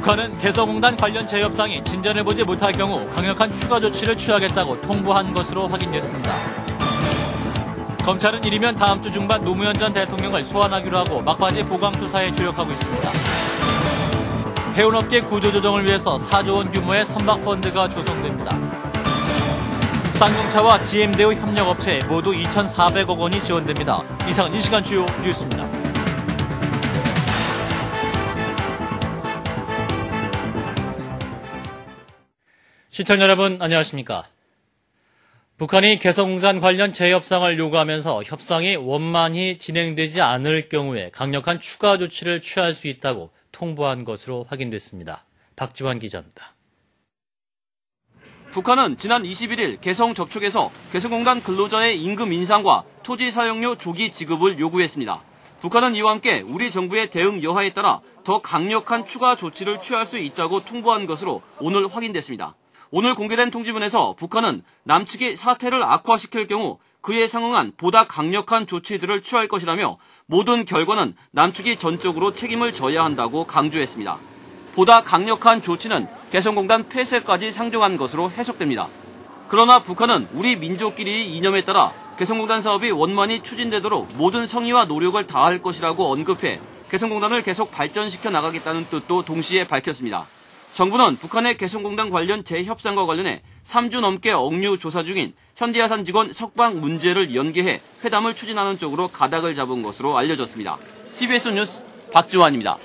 북한은 개성공단 관련 재협상이 진전해보지 못할 경우 강력한 추가 조치를 취하겠다고 통보한 것으로 확인됐습니다. 검찰은 이르면 다음 주 중반 노무현 전 대통령을 소환하기로 하고 막바지 보강 수사에 주력하고 있습니다. 해운업계 구조조정을 위해서 4조 원 규모의 선박펀드가 조성됩니다. 쌍용차와 GM대우 협력업체에 모두 2,400억 원이 지원됩니다. 이상은 이 시간 주요 뉴스입니다. 시청자 여러분 안녕하십니까? 북한이 개성공단 관련 재협상을 요구하면서 협상이 원만히 진행되지 않을 경우에 강력한 추가 조치를 취할 수 있다고 통보한 것으로 확인됐습니다. 박지환 기자입니다. 북한은 지난 21일 개성 접촉에서 개성공단 근로자의 임금 인상과 토지 사용료 조기 지급을 요구했습니다. 북한은 이와 함께 우리 정부의 대응 여하에 따라 더 강력한 추가 조치를 취할 수 있다고 통보한 것으로 오늘 확인됐습니다. 오늘 공개된 통지문에서 북한은 남측이 사태를 악화시킬 경우 그에 상응한 보다 강력한 조치들을 취할 것이라며 모든 결과는 남측이 전적으로 책임을 져야 한다고 강조했습니다. 보다 강력한 조치는 개성공단 폐쇄까지 상정한 것으로 해석됩니다. 그러나 북한은 우리 민족끼리의 이념에 따라 개성공단 사업이 원만히 추진되도록 모든 성의와 노력을 다할 것이라고 언급해 개성공단을 계속 발전시켜 나가겠다는 뜻도 동시에 밝혔습니다. 정부는 북한의 개성공단 관련 재협상과 관련해 3주 넘게 억류 조사 중인 현대야산 직원 석방 문제를 연계해 회담을 추진하는 쪽으로 가닥을 잡은 것으로 알려졌습니다. CBS 뉴스 박지환입니다.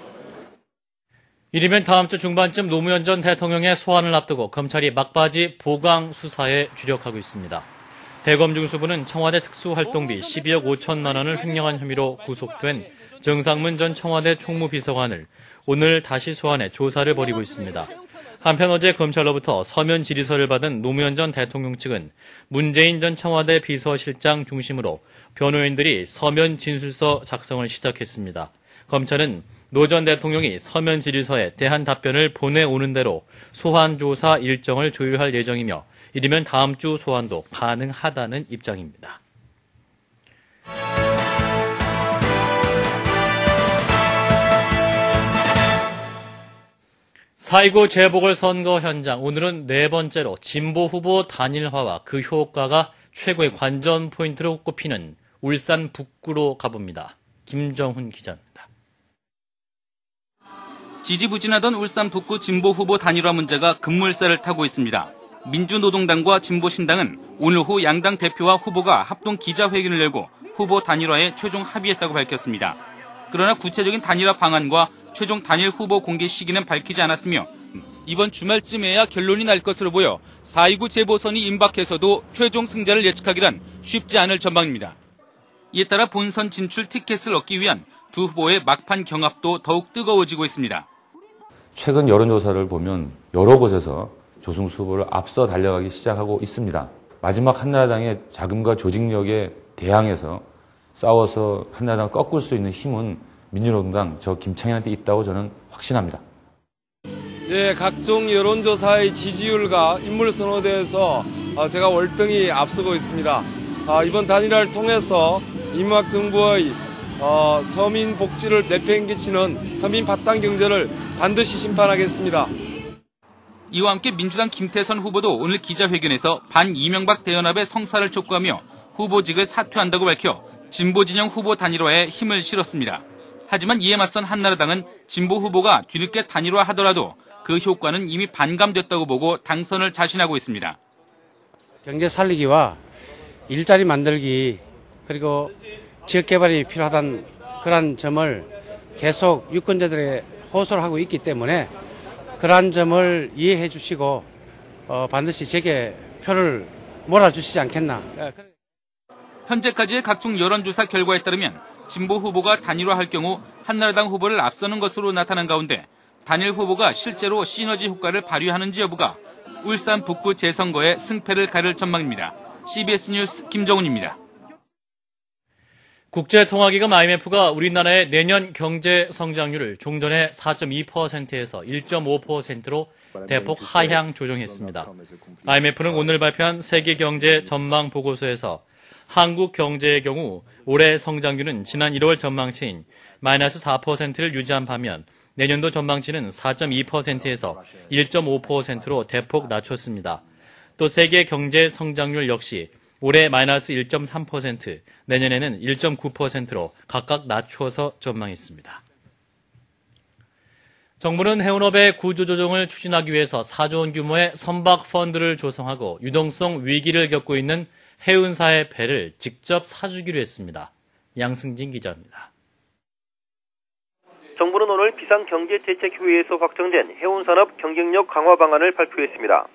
이르면 다음 주 중반쯤 노무현 전 대통령의 소환을 앞두고 검찰이 막바지 보강 수사에 주력하고 있습니다. 대검 중수부는 청와대 특수활동비 12억 5천만 원을 횡령한 혐의로 구속된 정상문 전 청와대 총무비서관을 오늘 다시 소환해 조사를 벌이고 있습니다. 한편 어제 검찰로부터 서면 질의서를 받은 노무현 전 대통령 측은 문재인 전 청와대 비서실장 중심으로 변호인들이 서면 진술서 작성을 시작했습니다. 검찰은 노 전 대통령이 서면 질의서에 대한 답변을 보내오는 대로 소환 조사 일정을 조율할 예정이며 이르면 다음 주 소환도 가능하다는 입장입니다. 4.29 재보궐선거 현장, 오늘은 네 번째로 진보 후보 단일화와 그 효과가 최고의 관전 포인트로 꼽히는 울산 북구로 가봅니다. 김정훈 기자입니다. 지지부진하던 울산 북구 진보 후보 단일화 문제가 급물살을 타고 있습니다. 민주노동당과 진보신당은 오늘 오후 양당 대표와 후보가 합동 기자회견을 열고 후보 단일화에 최종 합의했다고 밝혔습니다. 그러나 구체적인 단일화 방안과 최종 단일 후보 공개 시기는 밝히지 않았으며 이번 주말쯤에야 결론이 날 것으로 보여 4.29 재보선이 임박해서도 최종 승자를 예측하기란 쉽지 않을 전망입니다. 이에 따라 본선 진출 티켓을 얻기 위한 두 후보의 막판 경합도 더욱 뜨거워지고 있습니다. 최근 여론조사를 보면 여러 곳에서 조승수 후보를 앞서 달려가기 시작하고 있습니다. 마지막 한나라당의 자금과 조직력에 대항해서 싸워서 한나라당을 꺾을 수 있는 힘은 민주노동당 저 김창현한테 있다고 저는 확신합니다. 네, 각종 여론조사의 지지율과 인물선호대에서 제가 월등히 앞서고 있습니다. 이번 단일화를 통해서 이명박 정부의 서민 복지를 내팽개치는 서민 바탕 경제를 반드시 심판하겠습니다. 이와 함께 민주당 김태선 후보도 오늘 기자회견에서 반 이명박 대연합의 성사를 촉구하며 후보직을 사퇴한다고 밝혀 진보 진영 후보 단일화에 힘을 실었습니다. 하지만 이에 맞선 한나라당은 진보 후보가 뒤늦게 단일화하더라도 그 효과는 이미 반감됐다고 보고 당선을 자신하고 있습니다. 경제 살리기와 일자리 만들기 그리고 지역개발이 필요하다는 그런 점을 계속 유권자들에게 호소를 하고 있기 때문에 그러한 점을 이해해 주시고 반드시 제게 표를 몰아주시지 않겠나. 현재까지의 각종 여론조사 결과에 따르면 진보 후보가 단일화할 경우 한나라당 후보를 앞서는 것으로 나타난 가운데 단일 후보가 실제로 시너지 효과를 발휘하는지 여부가 울산 북구 재선거의 승패를 가를 전망입니다. CBS 뉴스 김정훈입니다. 국제통화기금 IMF가 우리나라의 내년 경제 성장률을 종전의 4.2%에서 1.5%로 대폭 하향 조정했습니다. IMF는 오늘 발표한 세계 경제 전망 보고서에서 한국 경제의 경우 올해 성장률은 지난 1월 전망치인 마이너스 4%를 유지한 반면 내년도 전망치는 4.2%에서 1.5%로 대폭 낮췄습니다. 또 세계 경제 성장률 역시 올해 마이너스 1.3%, 내년에는 1.9%로 각각 낮추어서 전망했습니다. 정부는 해운업의 구조조정을 추진하기 위해서 4조 원 규모의 선박 펀드를 조성하고 유동성 위기를 겪고 있는 해운사의 배를 직접 사주기로 했습니다. 양승진 기자입니다. 정부는 오늘 비상경제대책회의에서 확정된 해운산업 경쟁력 강화 방안을 발표했습니다.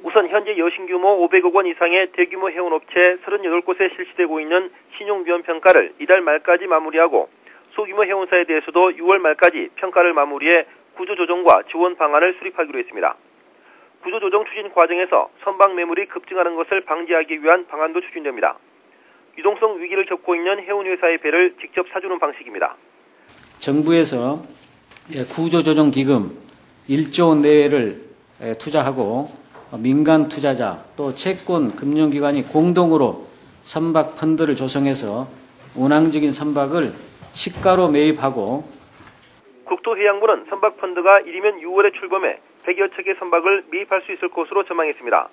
우선 현재 여신규모 500억 원 이상의 대규모 해운업체 38곳에 실시되고 있는 신용위험 평가를 이달 말까지 마무리하고 소규모 해운사에 대해서도 6월 말까지 평가를 마무리해 구조조정과 지원 방안을 수립하기로 했습니다. 구조조정 추진 과정에서 선박 매물이 급증하는 것을 방지하기 위한 방안도 추진됩니다. 유동성 위기를 겪고 있는 해운회사의 배를 직접 사주는 방식입니다. 정부에서 구조조정기금 1조 원 내외를 투자하고 민간 투자자 또 채권 금융기관이 공동으로 선박 펀드를 조성해서 운항적인 선박을 시가로 매입하고 국토해양부는 선박 펀드가 이르면 6월에 출범해 100여 척의 선박을 매입할 수 있을 것으로 전망했습니다.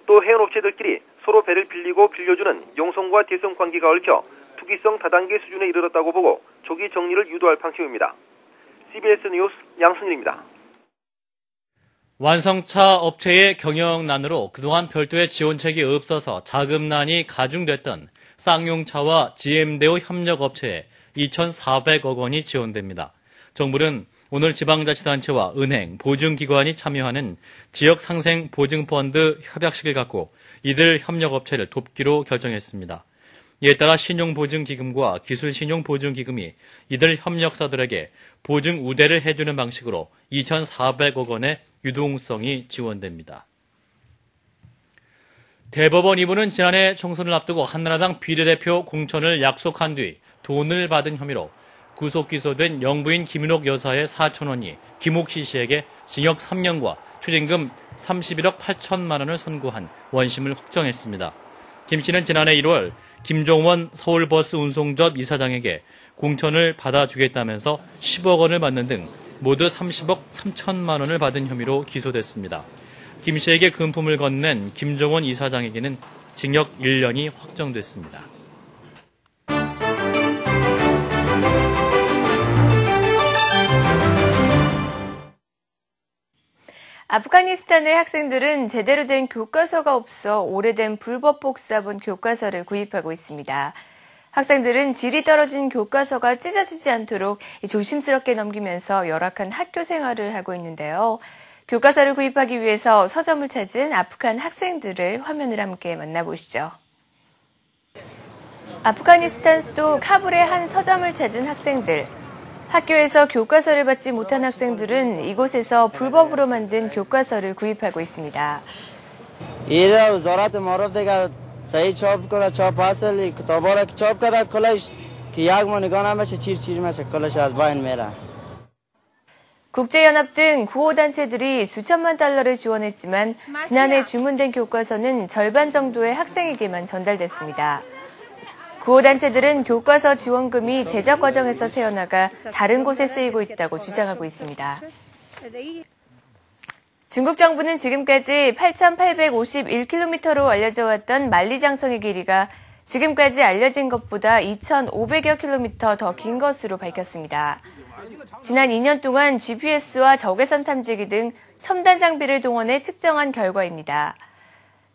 또 해운업체들끼리 서로 배를 빌리고 빌려주는 용성과 대성 관계가 얽혀 투기성 다단계 수준에 이르렀다고 보고 조기 정리를 유도할 방침입니다. CBS 뉴스 양승일입니다. 완성차 업체의 경영난으로 그동안 별도의 지원책이 없어서 자금난이 가중됐던 쌍용차와 GM대우 협력업체에 2,400억 원이 지원됩니다. 정부는 오늘 지방자치단체와 은행, 보증기관이 참여하는 지역상생보증펀드 협약식을 갖고 이들 협력업체를 돕기로 결정했습니다. 이에 따라 신용보증기금과 기술신용보증기금이 이들 협력사들에게 보증 우대를 해주는 방식으로 2,400억 원의 유동성이 지원됩니다. 대법원 2부는 지난해 총선을 앞두고 한나라당 비례대표 공천을 약속한 뒤 돈을 받은 혐의로 구속 기소된 영부인 김윤옥 여사의 사촌언니 김옥희 씨에게 징역 3년과 추징금 31억 8천만 원을 선고한 원심을 확정했습니다. 김 씨는 지난해 1월 김종원 서울버스 운송조합 이사장에게 공천을 받아주겠다면서 10억 원을 받는 등 모두 30억 3천만 원을 받은 혐의로 기소됐습니다. 김 씨에게 금품을 건넨 김종원 이사장에게는 징역 1년이 확정됐습니다. 아프가니스탄의 학생들은 제대로 된 교과서가 없어 오래된 불법 복사본 교과서를 구입하고 있습니다. 학생들은 질이 떨어진 교과서가 찢어지지 않도록 조심스럽게 넘기면서 열악한 학교 생활을 하고 있는데요. 교과서를 구입하기 위해서 서점을 찾은 아프간 학생들을 화면을 함께 만나보시죠. 아프가니스탄 수도 카불의 한 서점을 찾은 학생들. 학교에서 교과서를 받지 못한 학생들은 이곳에서 불법으로 만든 교과서를 구입하고 있습니다. 국제연합 등 구호단체들이 수천만 달러를 지원했지만 지난해 주문된 교과서는 절반 정도의 학생에게만 전달됐습니다. 구호단체들은 교과서 지원금이 제작 과정에서 새어나가 다른 곳에 쓰이고 있다고 주장하고 있습니다. 중국 정부는 지금까지 8,851km로 알려져 왔던 만리장성의 길이가 지금까지 알려진 것보다 2,500여 킬로미터 더 긴 것으로 밝혔습니다. 지난 2년 동안 GPS와 적외선 탐지기 등 첨단 장비를 동원해 측정한 결과입니다.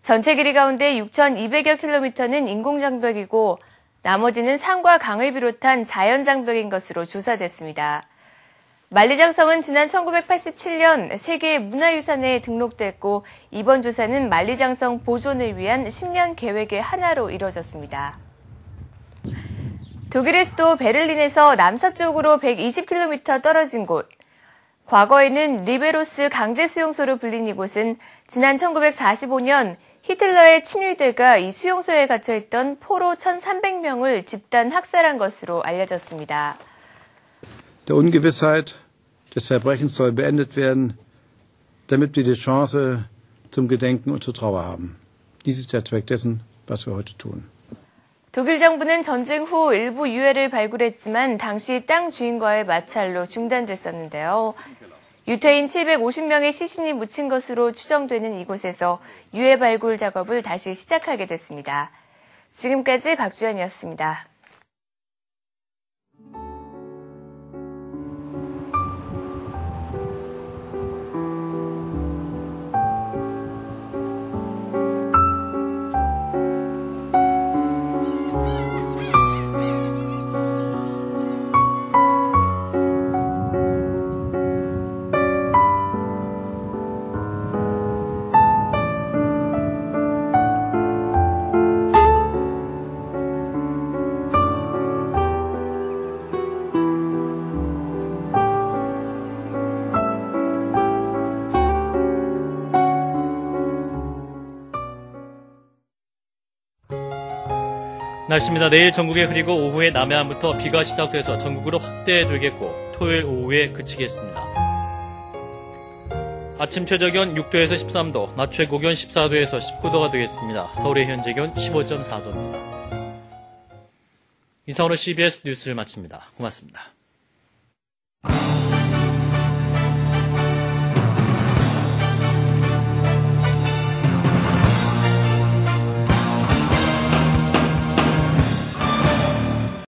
전체 길이 가운데 6,200여 킬로미터는 인공장벽이고 나머지는 산과 강을 비롯한 자연장벽인 것으로 조사됐습니다. 만리장성은 지난 1987년 세계 문화유산에 등록됐고 이번 조사는 만리장성 보존을 위한 10년 계획의 하나로 이뤄졌습니다. 독일의 수도 베를린에서 남서쪽으로 120km 떨어진 곳. 과거에는 리베로스 강제수용소로 불린 이곳은 지난 1945년 히틀러의 친위대가 이 수용소에 갇혀있던 포로 1,300명을 집단 학살한 것으로 알려졌습니다. Der Ungewissheit des Verbrechens soll beendet werden, damit wir die Chance zum Gedenken und zur Trauer haben. Dies ist der Zweck dessen, was wir heute tun. 독일 정부는 전쟁 후 일부 유해를 발굴했지만 당시 땅 주인과의 마찰로 중단됐었는데요. 유태인 750명의 시신이 묻힌 것으로 추정되는 이곳에서 유해 발굴 작업을 다시 시작하게 됐습니다. 지금까지 박주연이었습니다. 날씨입니다. 내일 전국에 흐리고 오후에 남해안부터 비가 시작돼서 전국으로 확대되겠고 토요일 오후에 그치겠습니다. 아침 최저기온 6도에서 13도, 낮 최고기온 14도에서 19도가 되겠습니다. 서울의 현재 기온 15.4도입니다. 이상으로 CBS 뉴스를 마칩니다. 고맙습니다.